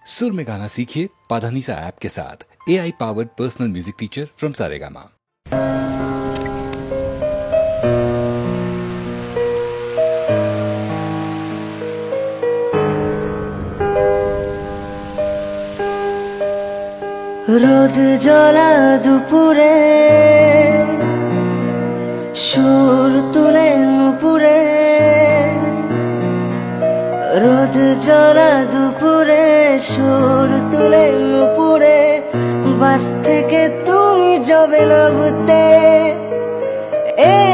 सुर में गाना सीखिए पाधानीसा ऐप के साथ। AI powered personal music teacher from Saregama. রোদ জ্বলা দুপুরে সুর তুলে নুপুরে, রোদ জ্বলা দুপুরে সুর তুলে নুপুরে, বাস থেকে তুমি যাবে না বুঝতে।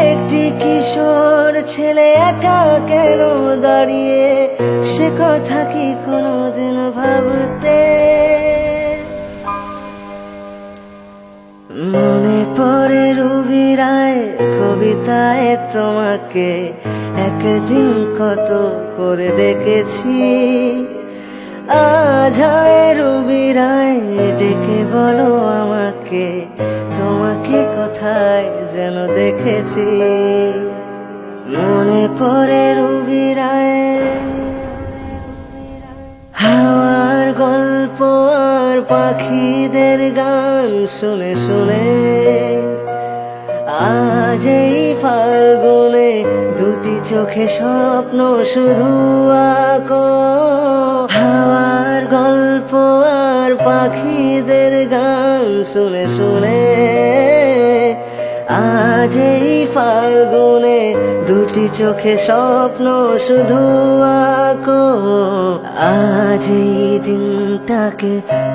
একটি কিশোর ছেলে একা কেন দাঁড়িয়ে, সে কথা কি কোনোদিন ভাবতে? মনে পড়ে রবি রায় কবিতায় তোমাকে একদিন কত করে ডেকেছি। আজ হয় রবি রায় ডেকে বলো আমাকে, তোমাকে কোথায় যেন দেখেছি। মনে পড়ে রবি রায় হাওয়ার গল্প আর পাখিদের গান শুনে শুনে, আজ এই ফাল্গুনে দুটি চোখে স্বপ্ন শুধু আঁকো। হাওয়ার গল্প আর পাখিদের গান শুনে শুনে, আজ এই ফাল্গুনে দুটি চোখে স্বপ্ন শুধু আঁকো। আজ এই দিনটাকে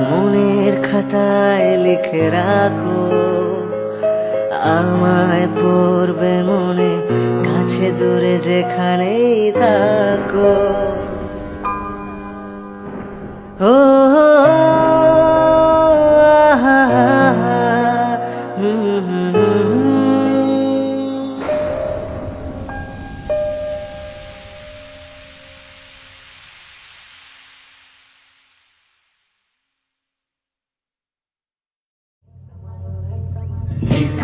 মনের খাতায় লিখে রাখো, আমায় পড়বে মনে কাছে দূরে যেখানেই থাকো। ও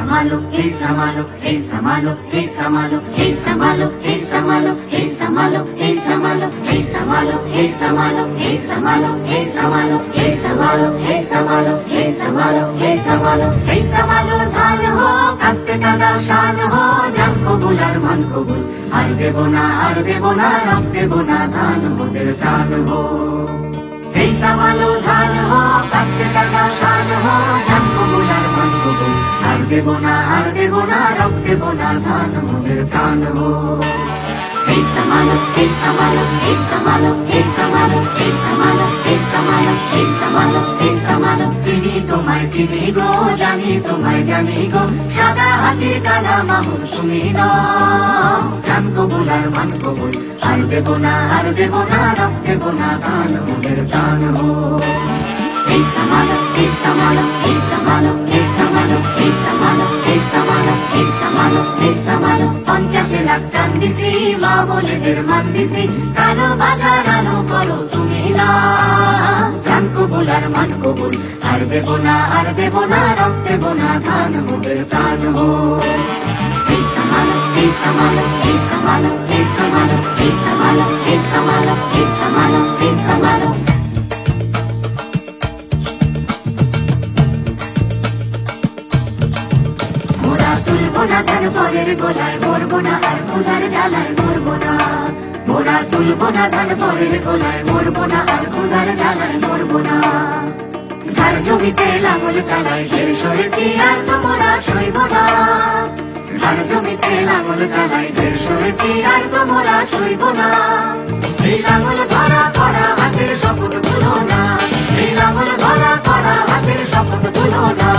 Samalo, hey Samalo, hey Samalo, hey Samalo, hey Samalo, hey Samalo, hey Samalo, hey Samalo, hey Samalo, hey Samalo, hey Samalo, hey Samalo, hey Samalo, hey Samalo, hey Samalo, hey Samalo, hey Samalo, ধান হো কাস্তে কাদা শান হো, জান কবুল আর মান কবুল, আর দেব না রক দেব না, ধান মোদের প্রাণ হো। Hey Samalo, ধান হো কাস্তে কাদা শান হো, জান কবুল আর মান কবুল, আর দেব না রক দেব না, ধান মোদের প্রাণ হো। Hey Samalo, hey Samalo, hey Samalo, hey Samalo, hey Samalo, hey Samalo, hey Samalo, hey Samalo, চিনি তোমায় চিনি গো, জানি তোমায় জানি গো, সাদা হাতির কালা মাহুর তুমি নও, জান কবুল আর মান কবুল, আর দেব না রক দেব না, ধান মোদের প্রাণ হো। Hey Samalo, hey Samalo, hey Samalo, hey Samalo, hey Samalo, hey Samalo, hey Samalo, hey Samalo, 50 lakh টান দিছি, মা বলেদের মান দিছি, কালো বাজার আলো করো তুমি না, জান কবুল আর মান কবুল, আর দেব না রক দেব না, ধান মোদের প্রাণ হো। Hey Samalo, hey Samalo, hey Samalo, hey Samalo, hey Samalo, hey Samalo, hey Samalo, hey Samalo, তুলবো না ধান পরের গোলায়, মরবো না আর ক্ষুধার জ্বালায়, মরবো না। মোরা তুলবো না ধান পরের গোলায়, মরবো না আর ক্ষুধার জ্বালায়, মরবো না। ধার জমিতে লাঙল চালাই, ঢের সয়েছি আর তো মোরা সইব না। ধার জমিতে লাঙল চালাই, ঢের সয়েছি আর তো মোরা সইব না। এই লাঙল ধরা করা হাতের শপথ ভুলো না, এই লাঙল ধরা করা হাতের শপথ ভুলো না,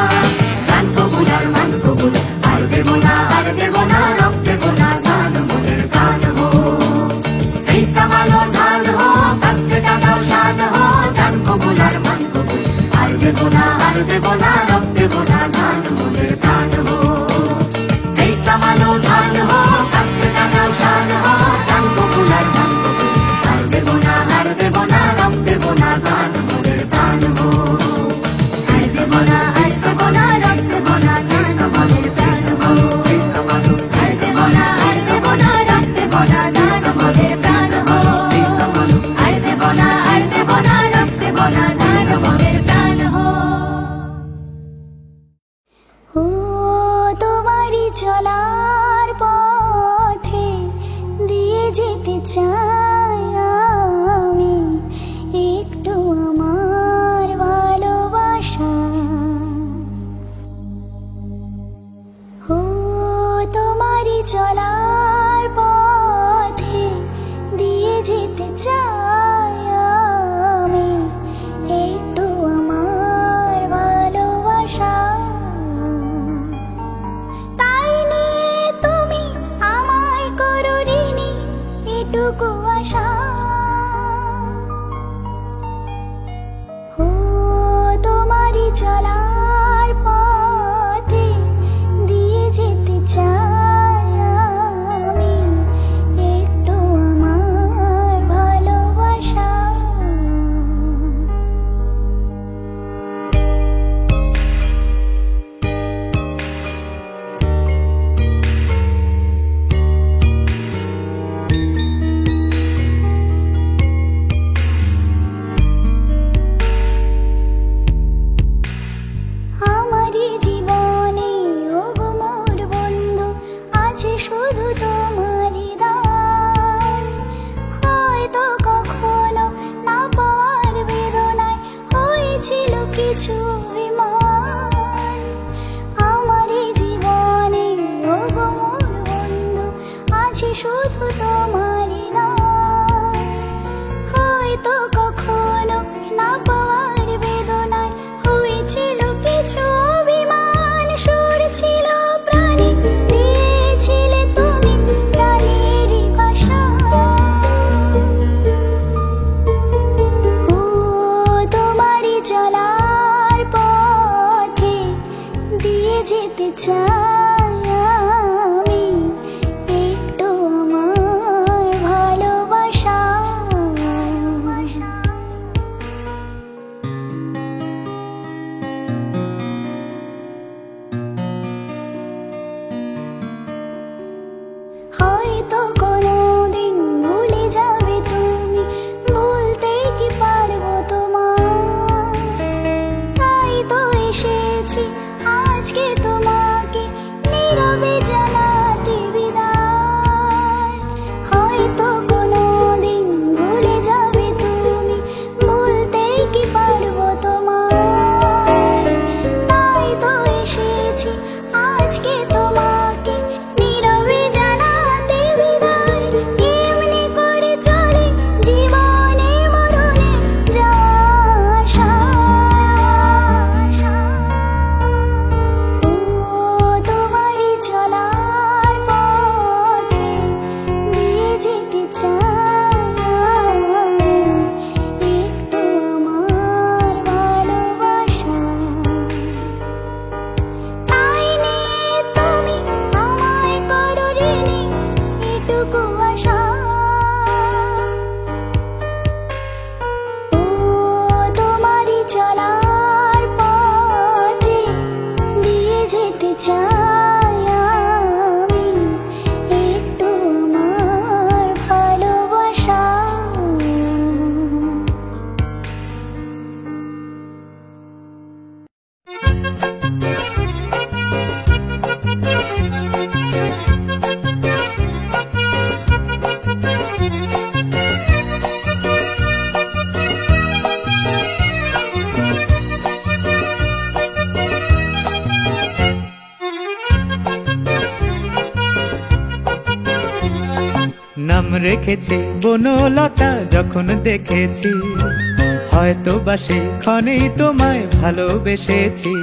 জান কবুল আর মান কবুল, আর দেব না রক দেব না, ধান মোদের প্রাণ হো। Hey Samalo, ধান হো কাস্তে কাদা শান হো, জান কবুল আর মান কবুল, আর দেব না রক দেব না, ধান মোদের প্রাণ হো। Hey Samalo, ধান হো কাস্তে কাদা শান হো, জান কবুল আর মান কবুল, আর দেব না রক দেব না, ধান মোদের প্রাণ হো। Hey Samalo, hey Samalo, রক দেব না, ধান মোদের প্রাণ হো। Hey Samalo, hey Samalo, রক দেব না, ধান মোদের প্রাণ হো। Hey Samalo, hey Samalo, রক দেব অনাধার মনের প্রাণ হো। ও তোমারই চলার পথে দিয়ে যেতে চাই আমি একটু আমার ভালোবাসা। ও তোমারই চলার পথে দিয়ে যেতে চাই আমি একটু আমার ভালোবাসা। তাই নিয়ে তুমি আমায় করো ঋণী এটুকু আশা। ও তোমারই চলার পথে দিয়ে যেতে চাই আমি একটু আমার ভালোবাসা। আমারই জীবনে ওগো মোর বন্ধু আছে শুধু তোমারই দান। হয়তো কখনো না পাওয়ার বেদনায় হয়েছিল কিছু অভিমান। আমারই জীবনে ওগো মোর বন্ধু আছে শুধু তোমারই দান। হয়তো কখনো না পাওয়ার বেদনায় হয়েছিল কিছু অভিমান। সুর ছিল প্রাণী দিয়েছিলে তুমি প্রাণেরই ভাষা। ও তোমারই চলার পথে দিয়ে যেতে চাই আমি একটু আমার ভালোবাসা। হয়তো কোনোদিন ভুলে যাবে তুমি, ভুলতে কি পারবো তোমার। তাই তো এসেছি আজকে তোমাকে নীরবে জানাতে বিদায়। হয়তো কোনোদিন ভুলে যাবে তুমি, ভুলতে কি পারবো তোমার। তাই তো এসেছি আজকে তোমাকে নীরবে জানাতে বিদায়। এমনি করে চলে জীবনে মরণে যাওয়া আশা। ও তোমারই চলার পথে দিয়ে যেতে চাই একটু আমার ভালোবাসা। তাই নিয়ে তুমি আমায় করো ঋণী এটুকু আশা। ও তোমারই চলার পথে দিয়ে যেতে চাই আমি একটু আমার ভালোবাসা। নাম রেখেছি বনলতা যখন দেখেছি, হয়তো বা সেক্ষণেই তোমায় ভালোবেসেছি।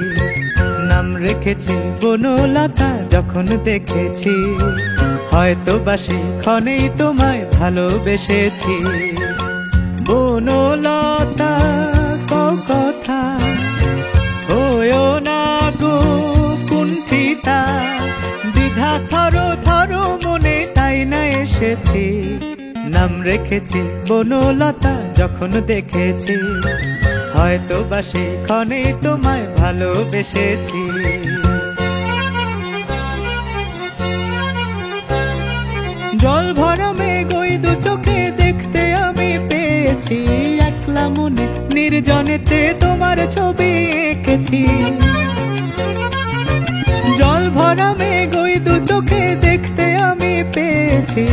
নাম রেখেছি বনলতা যখন দেখেছি, হয়তো বা সেক্ষণেই তোমায় ভালোবেসেছি। বনলতা কও কথা, হয়ো না গো কুণ্ঠিতা। দ্বিধা থরো থরো মনে তাই না এসেছি। নাম রেখেছি বনলতা যখন দেখেছি, হয়তো বা সেক্ষণেই তোমায় ভালোবেসেছি। জল ভরা মেঘ ওই দু চোখে দেখতে আমি পেয়েছি। একলা একলা মনে নির্জনেতে তোমার ছবি এঁকেছি। জল ভরা মেঘ ওই দু চোখে দেখতে আমি পেয়েছি।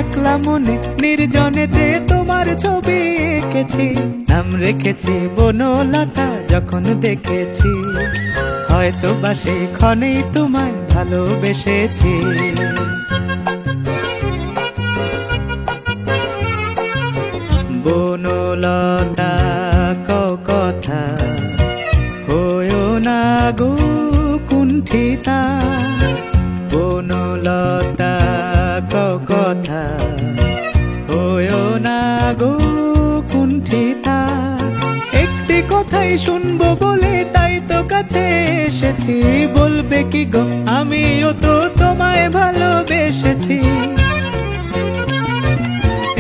একলা মনে নির্জনেতে তোমার ছবি এঁকেছি। নাম রেখেছি বনলতা যখন দেখেছি, হয়তো বা সেই ক্ষণেই তোমায় ভালোবেসেছি। বনলতা কথা হয়ো না গো কুণ্ঠিতা। বনলতা কথা হয়ো না গো কুণ্ঠিতা। একটি কথাই শুনবো বলে তাই তো কাছে এসেছি। বলবে কি গো আমিও তো তোমায় ভালোবেসেছি।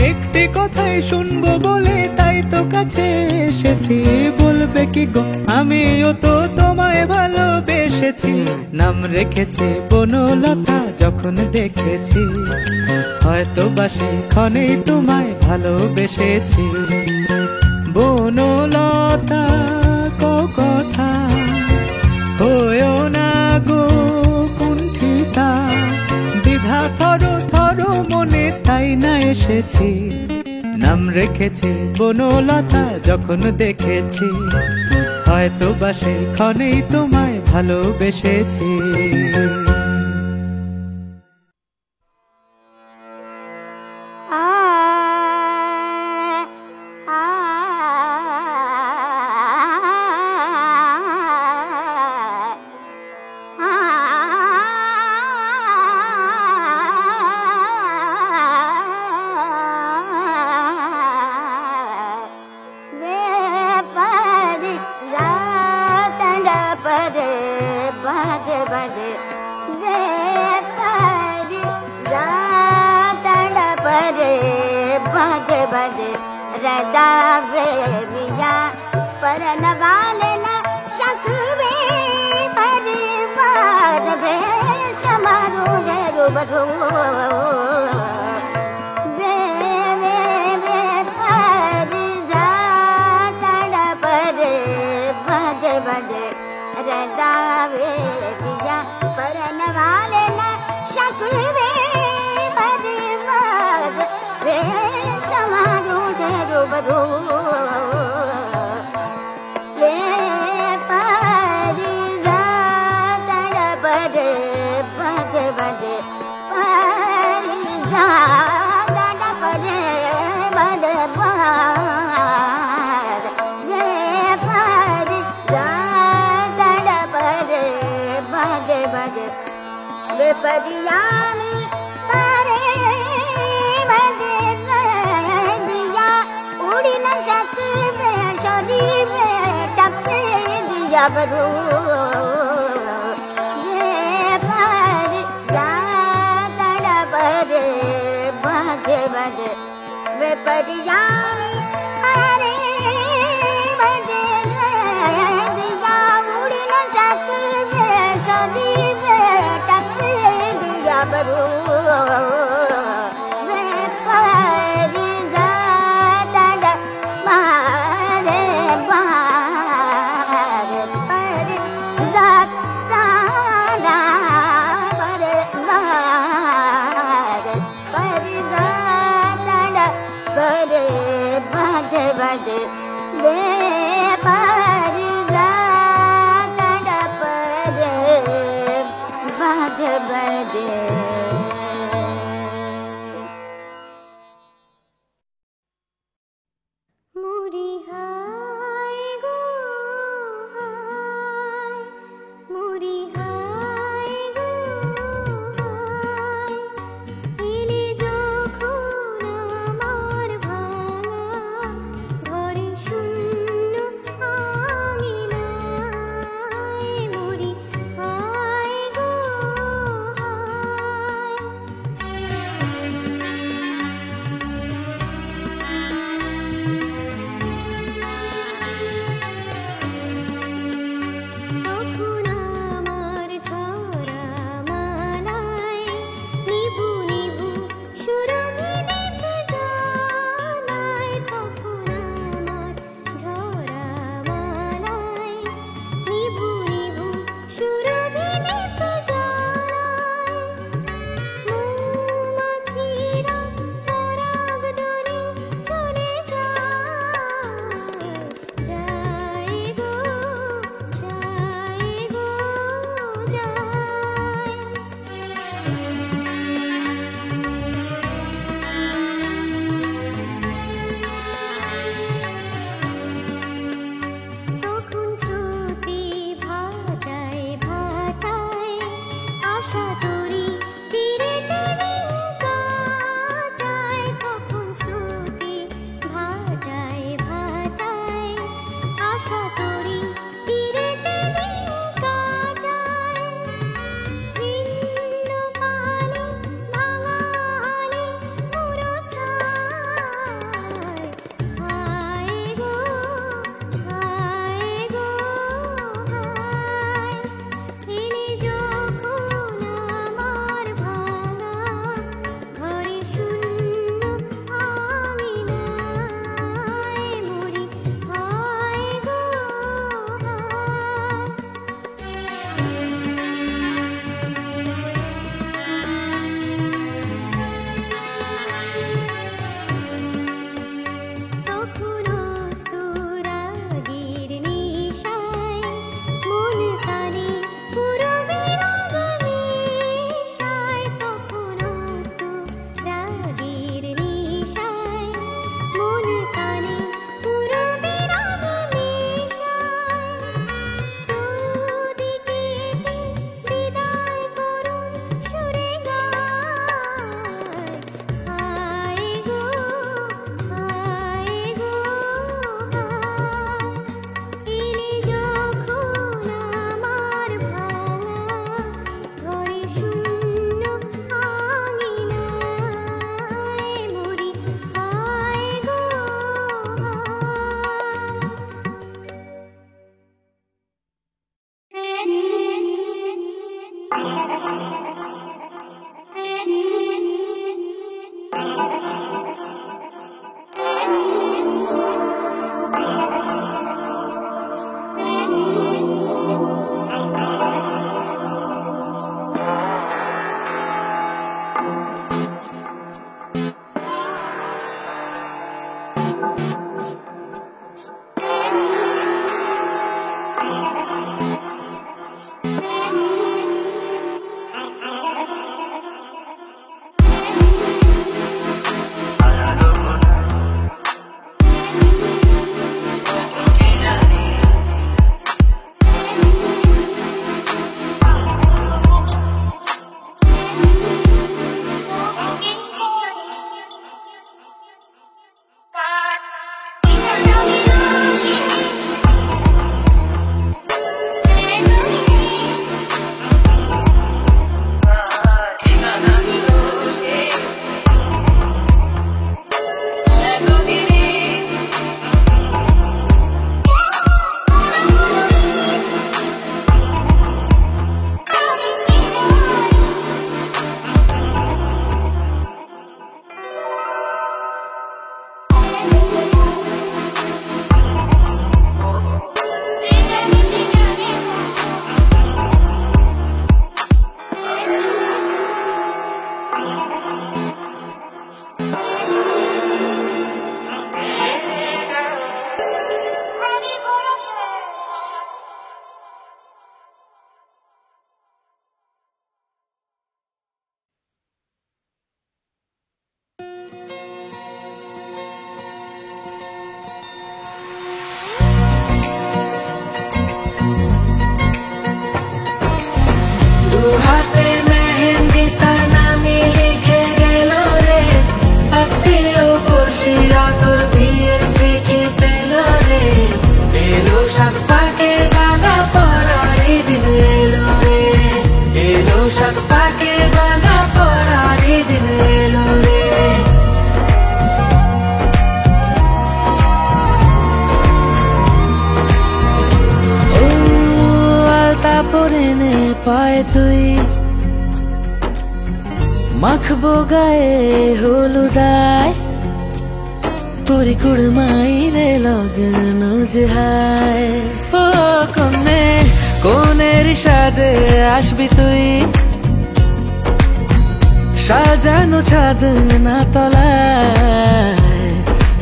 একটি কথাই শুনবো বলে তাই তো কাছে এসেছি। বলবে কি গো আমিও তো তোমায় ভালোবেসেছি। নাম রেখেছি বনলতা যখন দেখেছি, হয়তো বা সেক্ষণেই তোমায় ভালোবেসেছি। বনলতা কথা হয়ো না গো কুণ্ঠিতা। দ্বিধা থর থর মনে তাই না এসেছি। নাম রেখেছি বনলতা যখন দেখেছি, হয়তো বা সেক্ষণেই তোমায় ভালোবেসেছি। পায় তুই মাখবো গায়ে হলুদায় তোরি কুড়মাই রে লগন জহায় ও কনে কোনের সাজে আসবি তুই সাজানো ছাদ না তলায়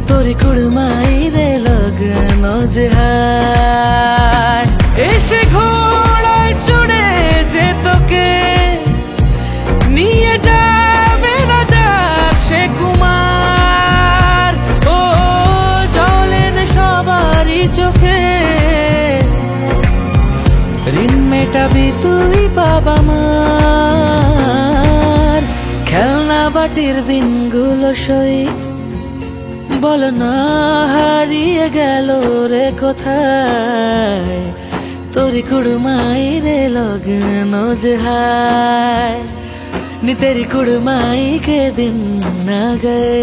তোরি কুড়মাই রে লগন জহায় এসে ঘোড়ায় চড়ে যে তোকে নিয়ে যাবে রাজা সে কুমার ও জলেন সবারই চোখে ঋণ মেটাবি তুই বাবা মার খেলনা বাটির দিনগুলো সই বলো না হারিয়ে গেল রে কোথায় তোरी कुड़माई रे लगन जहाय नी तेरी कुड़माई के दिन ना गए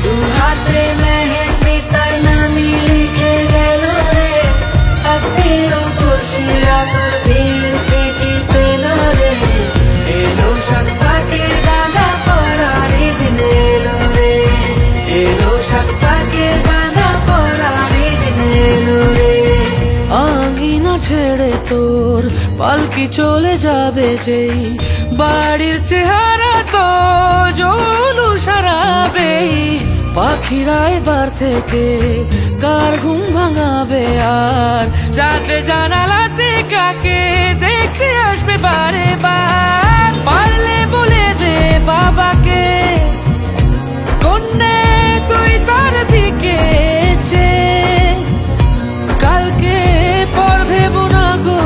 तू हाथे मेहंदी ताना मिली के गेलो रे अतिरो खुशिया कर भीड़ चिठी पेलो रे एलो शक्ता के दादा परारी दिन एलो रे एलो शक्ता के दादा परारी दिन एलो रे आंगीना छेड़े तोर पालकी चले जाबे जेई बाड़ीर चेहरा तो जोलू शराबे पाखिरा एबार थेके कार घुम भांगाबे आर जाते जानालाते काके देखते आसबे बारे बार पारले बोले दे बाबाके कोन्ने तुई तार दिके কালকে পর ভেবো না গো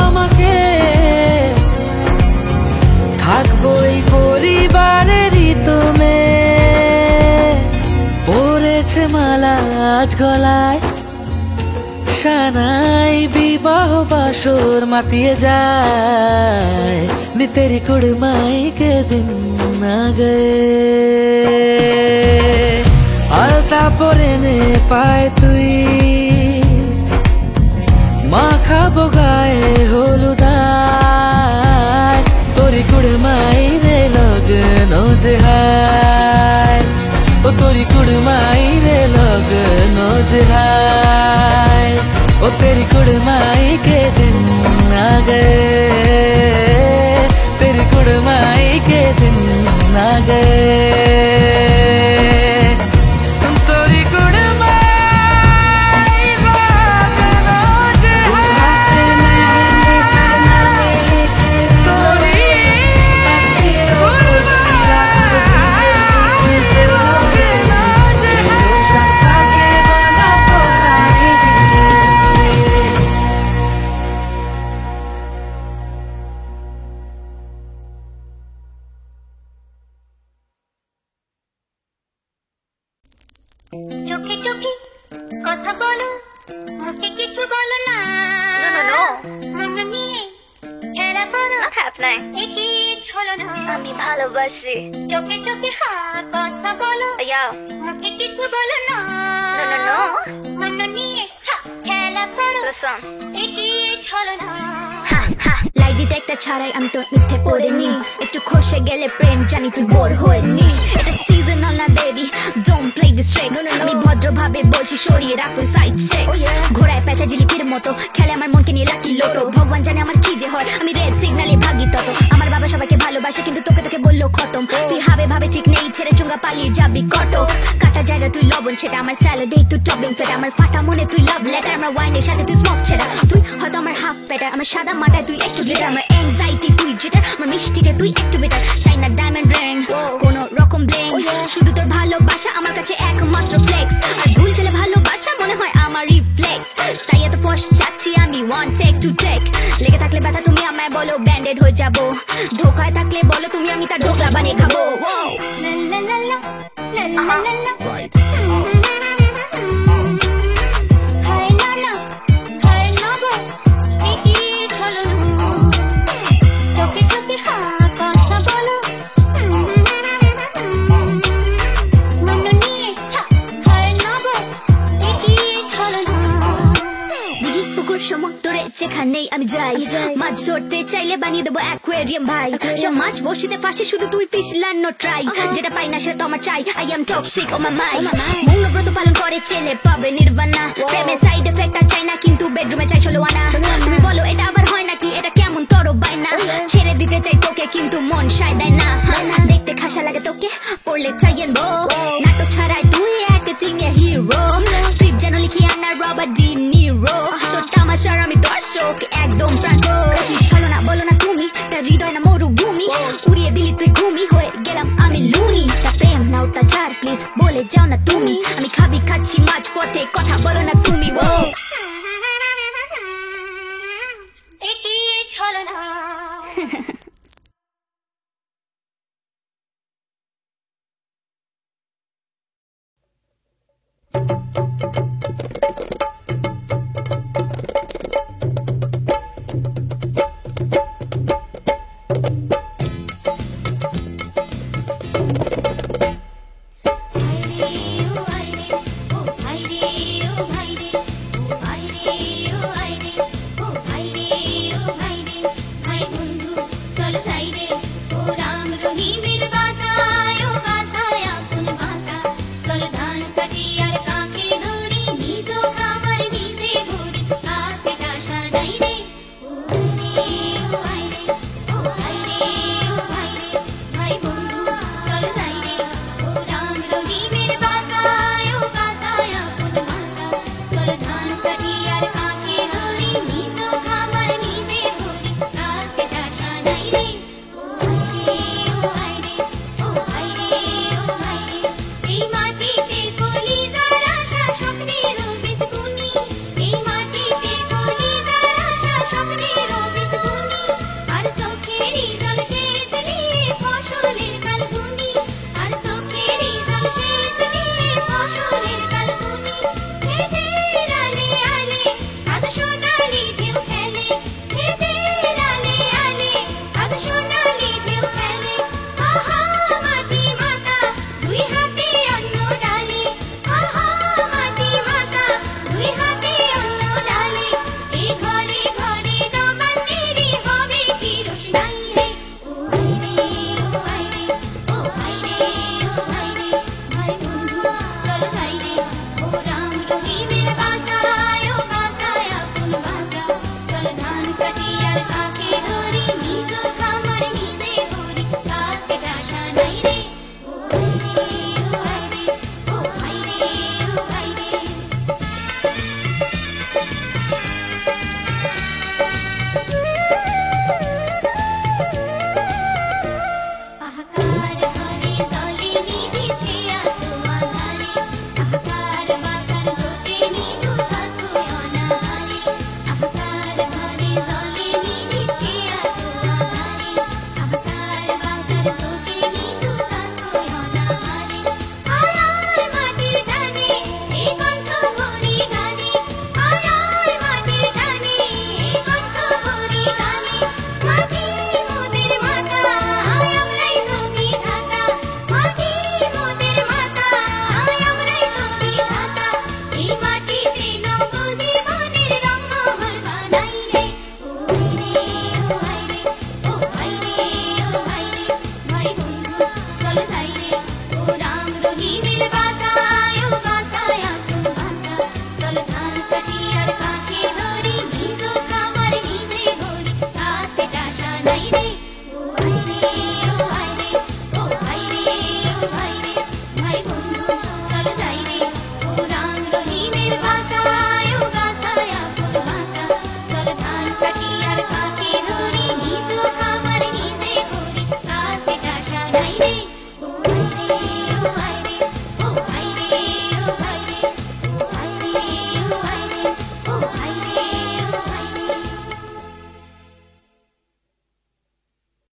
আমাকে থাকবো এই পরিবারেরই তুমি পড়েছে মালা আজ গলায় শানাই বিবাহ বাসর মাতিয়ে যায় নি তেরি কুড়মাই কে দিন না গে আলতা পরে নে পায় তুই মাখাবো গায়ে হলুদায় তোরি কুড়মাই রে লগন জহায় ও তোরি কুড়মাই রে লগন জহায় ও তেরি কুড়মাই কে দিন না গে তেরি কুড়মাই কে দিন না গে চোখে চোখে কথা বলো মুখে কিছু বলো না মন নিয়ে খেলা করো একই ছলো না আমি ভালোবাসি চোখে চোখে কথা বলো মুখে কিছু বলো না মন নিয়ে খেলা করো একই ছলো না লাই দিতে একটা ছাড়াই আমি তোর মিথ্যে পড়িনি একটু খসে গেলে প্রেম জানি তুই বোর হয়ে নিস এটা সিজনাল না baby don't play this tricks আমি ভদ্রভাবে বলছি সরিয়ে রাখ তুই সাইড চেকস ঘোড়ায় পেঁচা জিলিপির মতো খেলে আমার মনকে নিয়ে লাকি লোটো ভগবান জানে আমার কি যে হয় আমি রেড সিগনালে ভাগি তত আমার বাবা সবাইকে ভালোবাসে কিন্তু তোকে তোকে বললো খতম তুই হাবে ভাবে ঠিক নেই ছেড়ে চুঙ্গা পালিয়ে যাবি কটো কাটা জায়গা তুই লবণ সেটা আমার স্যালাডে তুই টপিং ফেটা আমার ফাটা মনে তুই লাভ লেটার আমার ওয়াইনের সাথে তুই স্মোক ছেড়া তুই হয়তো আমার হাফ পেটার আমার সাদা মাটায় তুই একটু গ্লিটার আমার অ্যাংজাইটি তুই যেটা আমার মিষ্টিতে তুই একটু বেটার চাই না ডায়মন্ড রিং কোনো রকম ব্লিং শুধু তোর ভালোবাসা আমার কাছে একমাত্র ফ্লেক্স আর ভুল চলে ভালোবাসা মনে হয় আমার রিফ্লেক্স তাই এত পশ্চাচ্ছি আমি ওয়ান টেক টু টেক লেগে থাকলে ব্যথা তুমি আমায় বলো ব্যান্ডেড হয়ে যাবো ধোকায় থাকলে বলো তুমি আমি তার ঢোকলা বানিয়ে খাবো যেখানেই আমি যাই মাছ ধরতে চাইলে বানিয়ে দেবো অ্যাকোয়ারিয়াম ভাই সব মাছ বসিতে ফাঁসে শুধু তুই ফিশ লানো ট্রাই যেটা পাই না সেটা তো আমার চাই আই এম টক্সিক ও মাই মাইন্ড মৌনব্রত পালন করে ছেলে পাবে নির্বাণা প্রেমের সাইড এফেক্ট আর চাই না কিন্তু বেডরুমে চাই চলো আনা তুমি বলো এটা আবার হয় নাকি এটা কেমন তর বাইনা ছেড়ে দিতে চাই তোকে কিন্তু মন সায় দেয় না দেখতে খাসা লাগে তোকে পড়লে চাই বো নাটক ছাড়াই তুই অ্যাক্টিং এ হিরো স্ক্রিপ্ট যেন লিখি আনা রবার্ট ডি নিরো তোর তামাশার আমি দর্শক একদম প্রান্ত চলো না বলো না তুমি তার হৃদয় না মরুভূমি উড়িয়ে দিলি তুই ঘুমি হয়ে গেলাম আমি লুনি তা প্রেম না অত্যাচার প্লিজ বলে যাও না তুমি আমি খাচ্ছি মাঝ পথে কথা বলো না